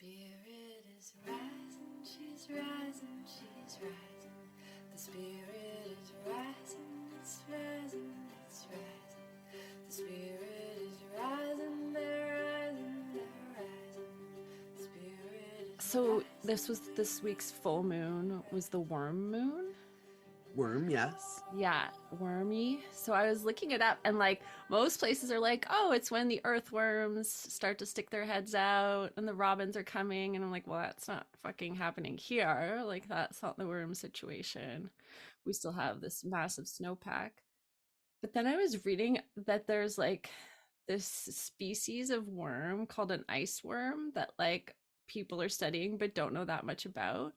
spirit is rising, she's rising, she's rising. The spirit is rising, it's rising, it's rising. The spirit is rising, they're rising, they're rising. The spirit is So this week's full moon was the worm moon. Worm, yes. Yeah, wormy. So I was looking it up, and like most places are like, oh, it's when the earthworms start to stick their heads out and the robins are coming. And I'm like, well, that's not fucking happening here. Like, that's not the worm situation. We still have this massive snowpack. But then I was reading that there's like this species of worm called an ice worm that like people are studying but don't know that much about.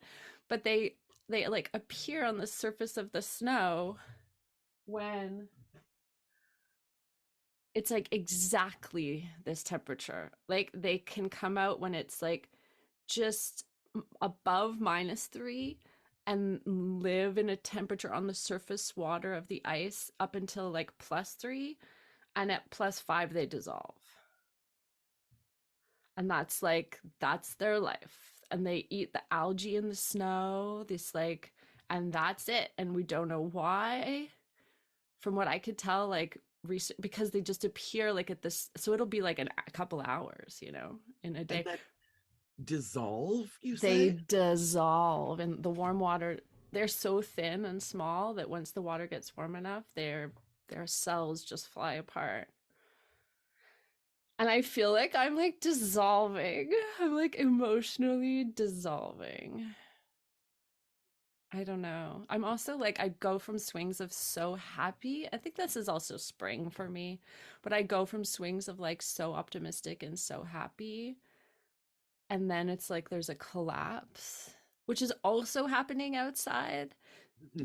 But they like appear on the surface of the snow when it's like exactly this temperature. Like they can come out when it's like just above -3 and live in a temperature on the surface water of the ice up until like +3, and at +5 they dissolve. And that's their life. And they eat the algae in the snow, and that's it. And we don't know why. From what I could tell, like because they just appear like at this, so it'll be like a couple hours, in a day. And that dissolve, you They say? dissolve in the warm water. They're so thin and small that once the water gets warm enough, their cells just fly apart. And I feel like I'm like dissolving. I'm like emotionally dissolving. I don't know. I'm also like, I go from swings of so happy. I think this is also spring for me, but I go from swings of like so optimistic and so happy. And then it's like there's a collapse, which is also happening outside.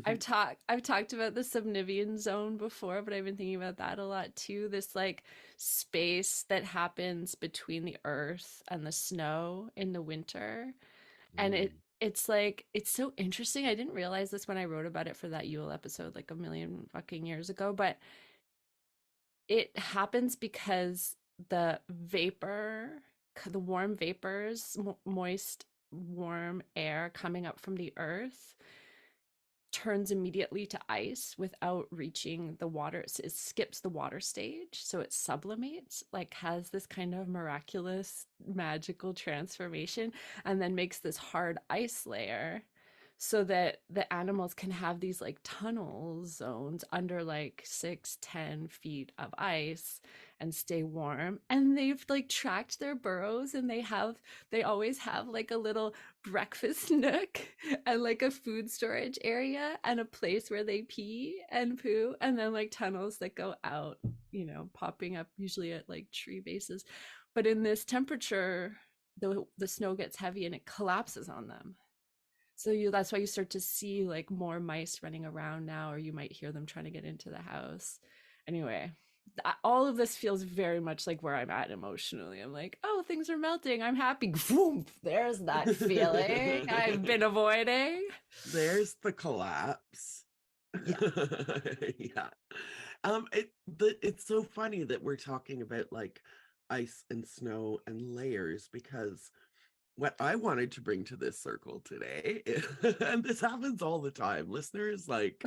I've talked about the subnivean zone before, but I've been thinking about that a lot too. This like space that happens between the earth and the snow in the winter. And it's like it's so interesting. I didn't realize this when I wrote about it for that Yule episode like a million fucking years ago, but it happens because the warm vapors, moist warm air coming up from the earth turns immediately to ice without reaching the water. It skips the water stage, so it sublimates, like has this kind of miraculous magical transformation, and then makes this hard ice layer so that the animals can have these like tunnel zones under like 6-10 feet of ice and stay warm. And they've like tracked their burrows, and they always have like a little breakfast nook and like a food storage area and a place where they pee and poo, and then like tunnels that go out, popping up usually at like tree bases. But in this temperature, the snow gets heavy and it collapses on them. So that's why you start to see like more mice running around now, or you might hear them trying to get into the house. Anyway, all of this feels very much like where I'm at emotionally. I'm like, oh, things are melting. I'm happy. Boom, there's that feeling I've been avoiding. There's the collapse. Yeah. Yeah. It's so funny that we're talking about like ice and snow and layers, because what I wanted to bring to this circle today, and this happens all the time, listeners, like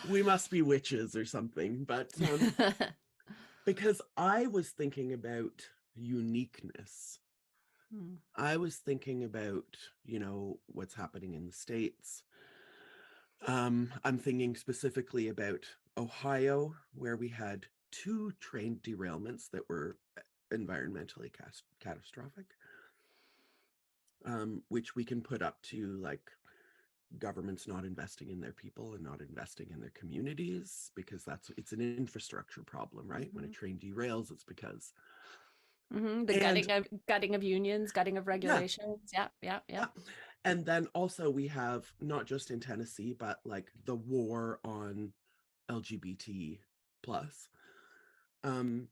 we must be witches or something, but because I was thinking about uniqueness. I was thinking about, what's happening in the States. I'm thinking specifically about Ohio, where we had 2 train derailments that were environmentally catastrophic. Which we can put up to like governments not investing in their people and not investing in their communities, because it's an infrastructure problem, right? When a train derails, it's because the gutting of unions, gutting of regulations. Yeah. And then also we have not just in Tennessee, but like the war on LGBT plus. And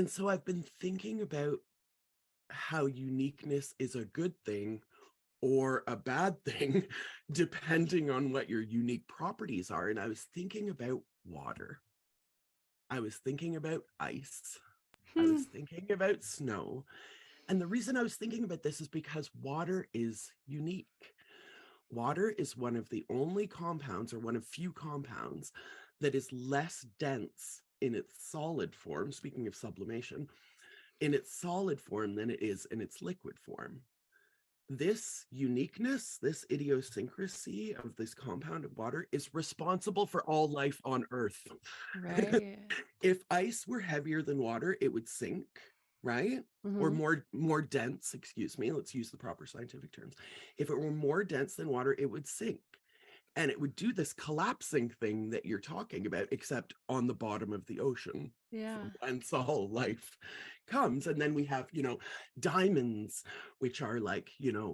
so I've been thinking about how uniqueness is a good thing or a bad thing, depending on what your unique properties are. And I was thinking about water. I was thinking about ice. I was thinking about snow. And the reason I was thinking about this is because water is unique. Water is one of the only compounds, or one of few compounds, that is less dense in its solid form, speaking of sublimation, in its solid form than it is in its liquid form. This uniqueness, this idiosyncrasy of this compound of water is responsible for all life on Earth. Right. If ice were heavier than water, it would sink, right? Or Hmm. more dense, excuse me, let's use the proper scientific terms. If it were more dense than water, it would sink. And it would do this collapsing thing that you're talking about, except on the bottom of the ocean, Yeah. from whence all life comes. And then we have, diamonds, which are like,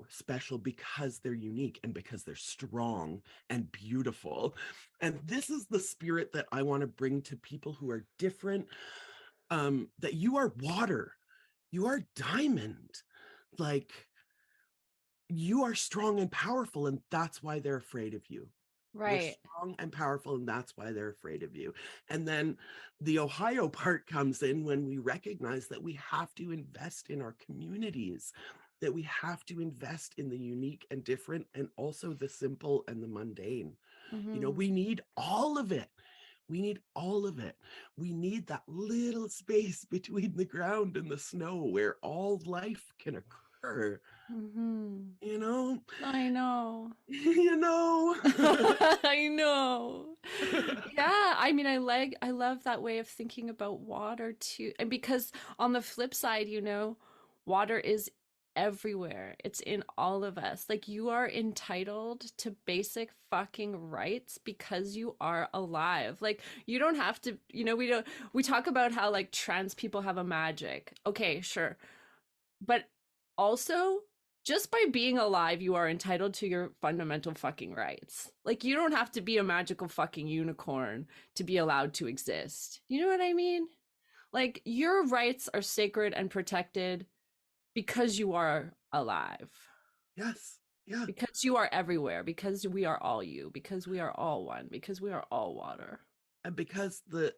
special because they're unique and because they're strong and beautiful. And this is the spirit that I want to bring to people who are different, that you are water, you are diamond, like you are strong and powerful, and that's why they're afraid of you. You're Right. strong and powerful, and that's why they're afraid of you. And then the Ohio part comes in when we recognize that we have to invest in our communities, that we have to invest in the unique and different, and also the simple and the mundane. Hmm. We need all of it. We need all of it. We need that little space between the ground and the snow where all life can occur. Hmm. You know, I know. you know. I know. Yeah, I mean, I love that way of thinking about water too. And because on the flip side, water is everywhere. It's in all of us. Like you are entitled to basic fucking rights because you are alive. Like you don't have to, we talk about how like trans people have a magic. Okay, sure. But also, just by being alive, you are entitled to your fundamental fucking rights. Like, you don't have to be a magical fucking unicorn to be allowed to exist. You know what I mean? Like, your rights are sacred and protected because you are alive, Yes. Yeah. because you are everywhere, because we are all you, because we are all one, because we are all water. And because the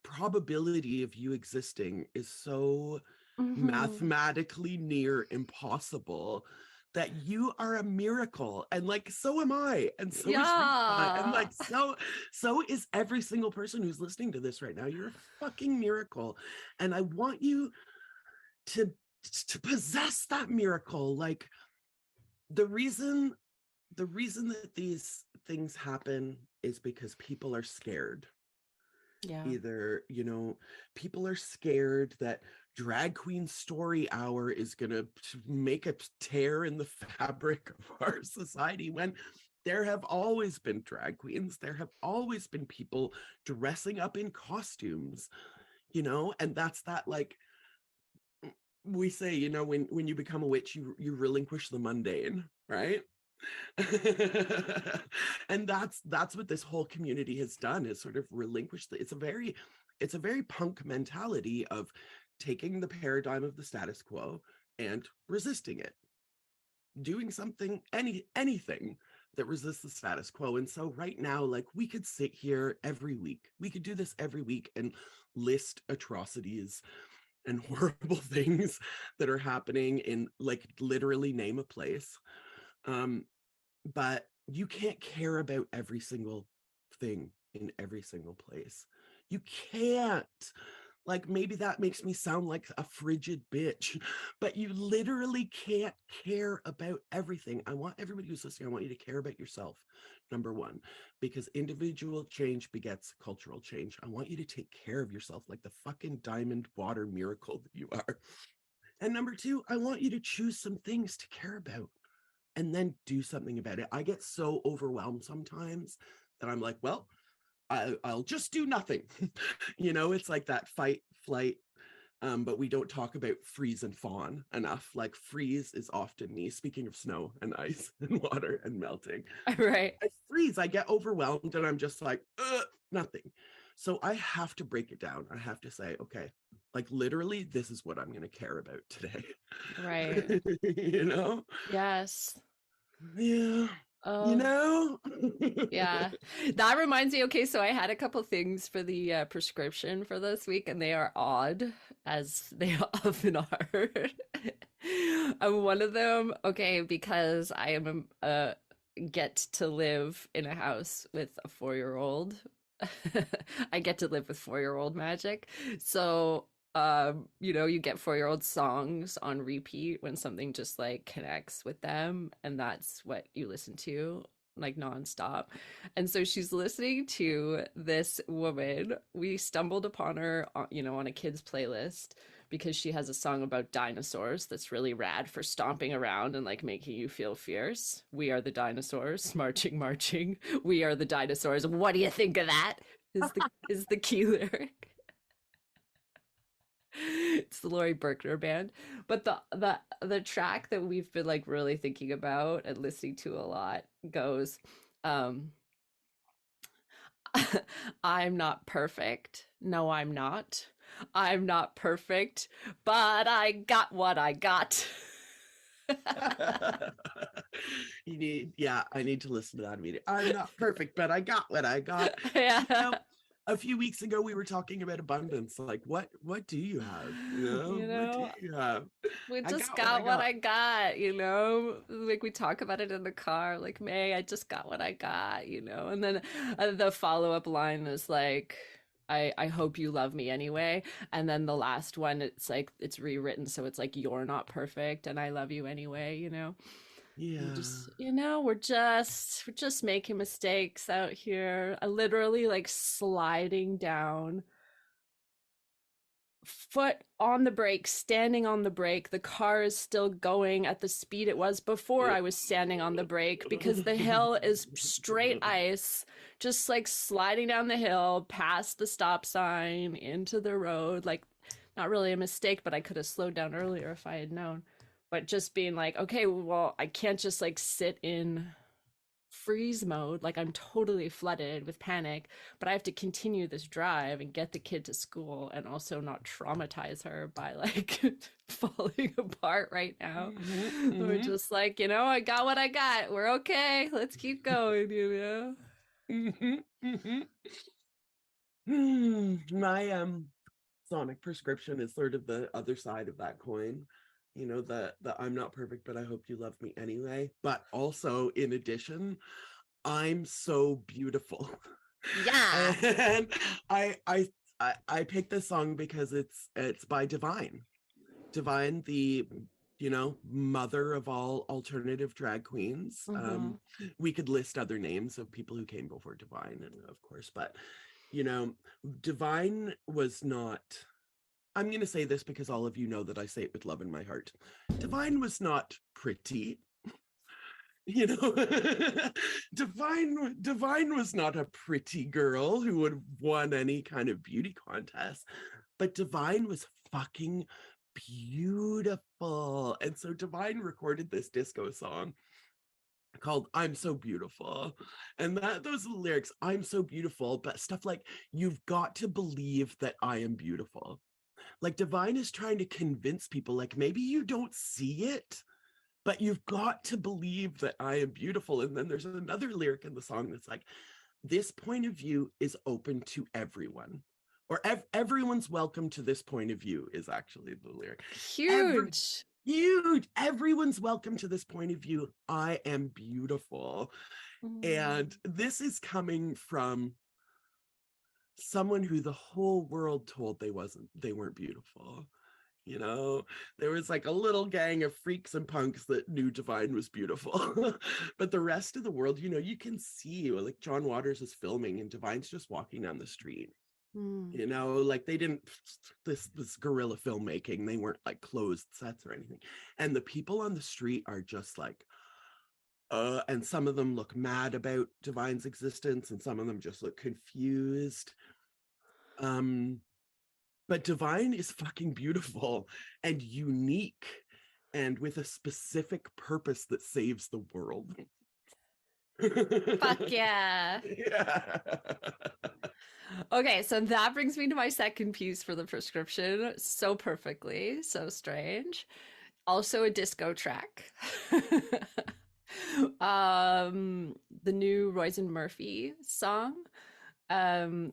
probability of you existing is so Mm-hmm. mathematically near impossible that you are a miracle, and like so am I, and so is Risa, and Yeah. like so is every single person who's listening to this right now. You're a fucking miracle, and I want you to possess that miracle. Like the reason the reason that these things happen is because people are scared. Yeah. Either, people are scared that drag queen story hour is going to make a tear in the fabric of our society, when there have always been drag queens, there have always been people dressing up in costumes, and that's that, like, we say, when you become a witch, you relinquish the mundane, right? And that's what this whole community has done, is sort of relinquished it's a very punk mentality of taking the paradigm of the status quo and resisting it, doing something, anything that resists the status quo. And so right now, like, we could sit here every week, we could do this every week and list atrocities and horrible things that are happening in, like, literally name a place. um but you can't care about every single thing in every single place. You can't. Like, maybe that makes me sound like a frigid bitch, but you literally can't care about everything. I want everybody who's listening, I want you to care about yourself, number one, because individual change begets cultural change. I want you to take care of yourself like the fucking diamond water miracle that you are. And number two, I want you to choose some things to care about and then do something about it. I get so overwhelmed sometimes that I'm like, well, I'll just do nothing. It's like that fight, flight. But we don't talk about freeze and fawn enough. Like, freeze is often me, speaking of snow and ice and water and melting. Right. I freeze, I get overwhelmed, and I'm just like, nothing. So I have to break it down. I have to say, okay, like, literally, this is what I'm going to care about today. Right. you know? Yes. Yeah. you Oh, know? yeah. That reminds me, okay, so I had a couple things for the prescription for this week, and they are odd, as they often are. And one of them, okay, because I am get to live in a house with a 4-year-old. I get to live with 4-year-old magic. So, you get 4-year-old songs on repeat when something just like connects with them, and that's what you listen to like nonstop. And so she's listening to this woman. We stumbled upon her, on a kid's playlist because she has a song about dinosaurs that's really rad for stomping around and like making you feel fierce. We are the dinosaurs, marching, marching. We are the dinosaurs. What do you think of that? Is the key lyric. It's the Laurie Berkner Band. But the track that we've been like really thinking about and listening to a lot goes, um, I'm not perfect. No, I'm not. I'm not perfect, but I got what I got. I need to listen to that immediately. I'm not perfect, but I got what I got. Yeah. A few weeks ago we were talking about abundance. Like, what do you have? You What do know, you have? we I just got what I got what got. I got, like we talk about it in the car, like, May, I just got what I got, and then the follow-up line is like, I hope you love me anyway. And then the last one, it's like, it's rewritten. So it's like, you're not perfect and I love you anyway. And Yeah. just, we're just making mistakes out here. I literally like sliding down, foot on the brake, standing on the brake. The car is still going at the speed it was before I was standing on the brake because the hill is straight ice, just like sliding down the hill past the stop sign into the road. Like, not really a mistake, but I could have slowed down earlier if I had known. But just being like, okay, well, I can't just like sit in freeze mode, like I'm totally flooded with panic, but I have to continue this drive and get the kid to school and also not traumatize her by like falling apart right now. Mhm, We're mhm, just like, I got what I got. We're okay. Let's keep going. mhm, mhm. My sonic prescription is sort of the other side of that coin. The I'm not perfect, but I hope you love me anyway. But also, in addition, I'm so beautiful. Yeah. And I picked this song because it's by Divine. Divine, the mother of all alternative drag queens. Mm-hmm. We could list other names of people who came before Divine, and of course, but you know, Divine was not. I'm going to say this because all of you know that I say it with love in my heart. Divine was not pretty. you know divine was not a pretty girl who would have won any kind of beauty contest, but Divine was fucking beautiful. And so Divine recorded this disco song called I'm So Beautiful. And those are the lyrics. I'm so beautiful, but stuff like, you've got to believe that I am beautiful. Like, Divine is trying to convince people, like, maybe you don't see it, but you've got to believe that I am beautiful. And then there's another lyric in the song that's like, this point of view is open to everyone, or everyone's welcome to this point of view, is actually the lyric. Huge. Huge. Everyone's welcome to this point of view. I am beautiful. Mm. And this is coming from someone who the whole world told they weren't beautiful. you know there was like a little gang of freaks and punks that knew Divine was beautiful. But the rest of the world, you can see, like, John Waters is filming and Divine's just walking down the street. Mm. Like, they didn't, this guerrilla filmmaking, they weren't like closed sets or anything. And the people on the street are just like, and some of them look mad about Divine's existence and some of them just look confused. um but Divine is fucking beautiful and unique and with a specific purpose that saves the world. Fuck yeah. Yeah. Okay, so that brings me to my second piece for the prescription. So perfectly, so strange. Also a disco track. The new Royce and Murphy song. Um,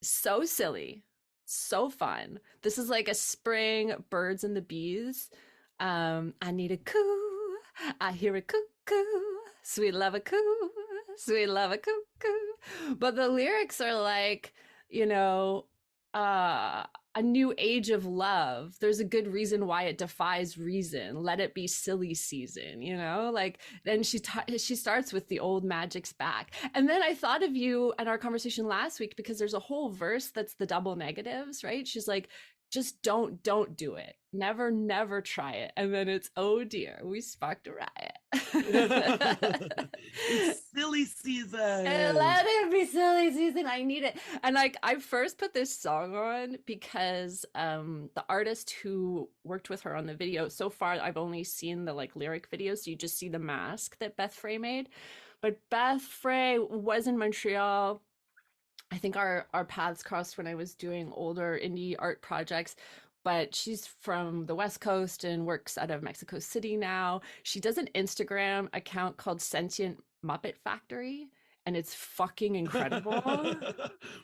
so silly, so fun. This is like a spring birds and the bees. I need a coo, I hear a cuckoo, sweet love a coo, sweet love a cuckoo. But the lyrics are like, you know, uh a new age of love. There's a good reason why it defies reason. Let it be silly season, you know? Like then she starts with the old magic's back. And then I thought of you and our conversation last week because there's a whole verse that's the double negatives, right? She's like, just don't do it. Never try it. And then it's, oh dear, we sparked a riot. It's silly And season. let it be silly season. I need it. And like I first put this song on because the artist who worked with her on the video, so far I've only seen the like lyric videos, so you just see the mask that Beth Frey made. But Beth Frey was in Montreal. I think our paths crossed when I was doing older indie art projects. But she's from the West Coast and works out of Mexico City now. She does an Instagram account called Sentient Muppet Factory, and it's fucking incredible.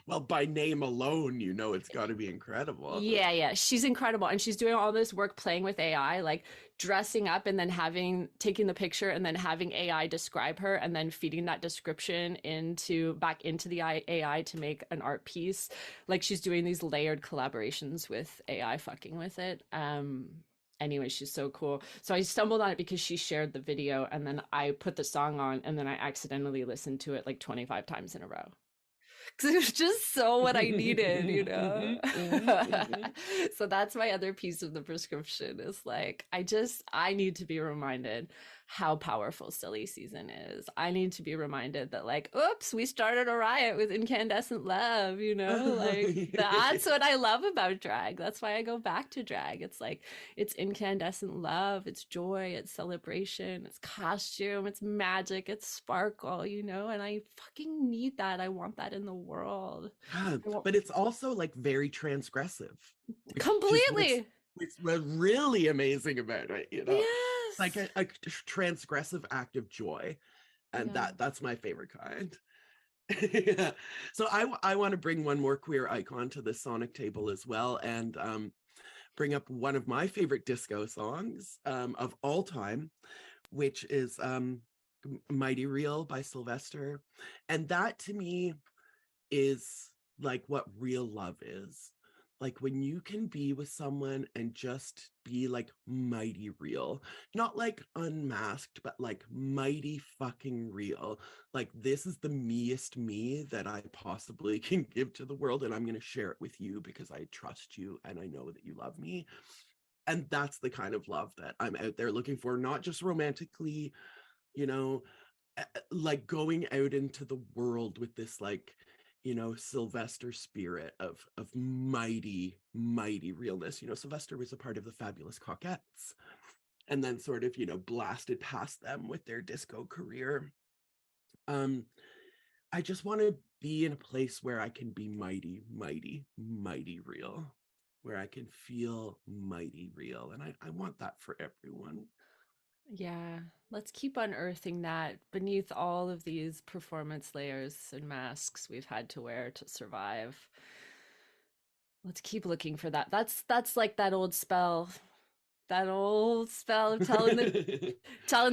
Well, by name alone, you know it's got to be incredible. Yeah, she's incredible, and she's doing all this work playing with AI, like dressing up and then taking the picture and then having AI describe her and then feeding that description back into the AI to make an art piece. Like she's doing these layered collaborations with AI fucking with it. Anyway, she's so cool. So I stumbled on it because she shared the video, and then I put the song on, and then I accidentally listened to it like 25 times in a row because it was just so what I needed, you know? So that's my other piece of the prescription is like, I need to be reminded how powerful silly season is. I need to be reminded that like, oops, we started a riot with incandescent love, you know? Like that's what I love about drag. That's why I go back to drag. It's like, it's incandescent love, it's joy, it's celebration, it's costume, it's magic, it's sparkle, you know? And I fucking need that. I want that in the world. Yeah, but it's also like very transgressive, which is Completely. what's really amazing about it, you know, like Yes. a transgressive act of joy, and Yeah. that's my favorite kind. Yeah. So I want to bring one more queer icon to the sonic table as well, and bring up one of my favorite disco songs of all time, which is Mighty Real by Sylvester. And that to me is like what real love is. Like when you can be with someone and just be like mighty real, not like unmasked, but like mighty fucking real. Like this is the meest me that I possibly can give to the world, and I'm going to share it with you because I trust you and I know that you love me. And that's the kind of love that I'm out there looking for, not just romantically, you know, like going out into the world with this like, you know, Sylvester spirit of mighty realness. You know, Sylvester was a part of the Fabulous Coquettes and then sort of, you know, blasted past them with their disco career. um I just want to be in a place where I can be mighty real, where I can feel mighty real, and I want that for everyone. Yeah. Let's keep unearthing that beneath all of these performance layers and masks we've had to wear to survive. Let's keep looking for that. That's like that old spell. That old spell of telling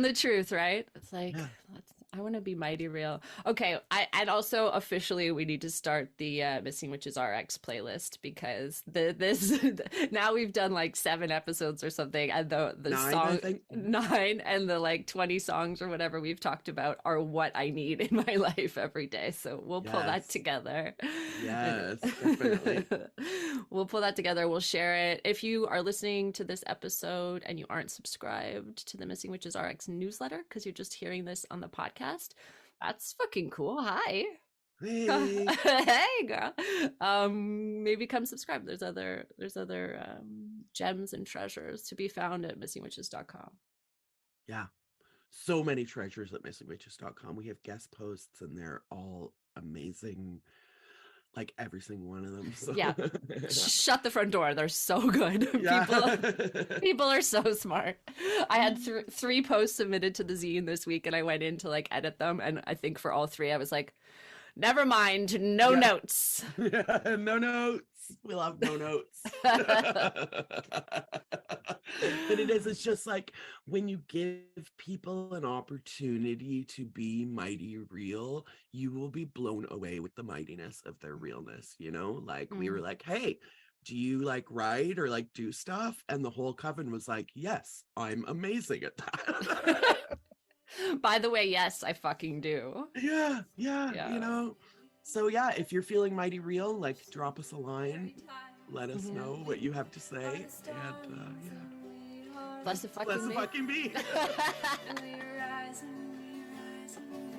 the truth, right? It's like Yeah. I want to be mighty real. Okay, and also officially we need to start the Missing Witches RX playlist because this now we've done like 7 episodes or something, and the Nine, I song think. 9 and the like 20 songs or whatever we've talked about are what I need in my life every day. So we'll pull that Yes. together. Yes, definitely. We'll pull that together. We'll share it. If you are listening to this episode and you aren't subscribed to the Missing Witches RX newsletter because you're just hearing this on the podcast, that's fucking cool. Hi. Hey. Hey girl. Maybe come subscribe. There's other gems and treasures to be found at missingwitches.com. Yeah. So many treasures at missingwitches.com. We have guest posts and they're all amazing. like every single one of them. So. Yeah. Shut the front door. They're so good. Yeah. People are so smart. I had three posts submitted to the zine this week, and I went in to like edit them, and I think for all three I was like, never mind, no notes. Yeah, no notes. We'll have no notes. But it's just like when you give people an opportunity to be mighty real, you will be blown away with the mightiness of their realness, you know? Like we were like, hey, do you like write or like do stuff? And the whole coven was like, yes, I'm amazing at that. By the way, yes, I fucking do. Yeah, you know. So yeah, if you're feeling mighty real, like drop us a line, let us know what you have to say, and yeah. Bless the fucking Bless the fucking bee. We rise and we rise and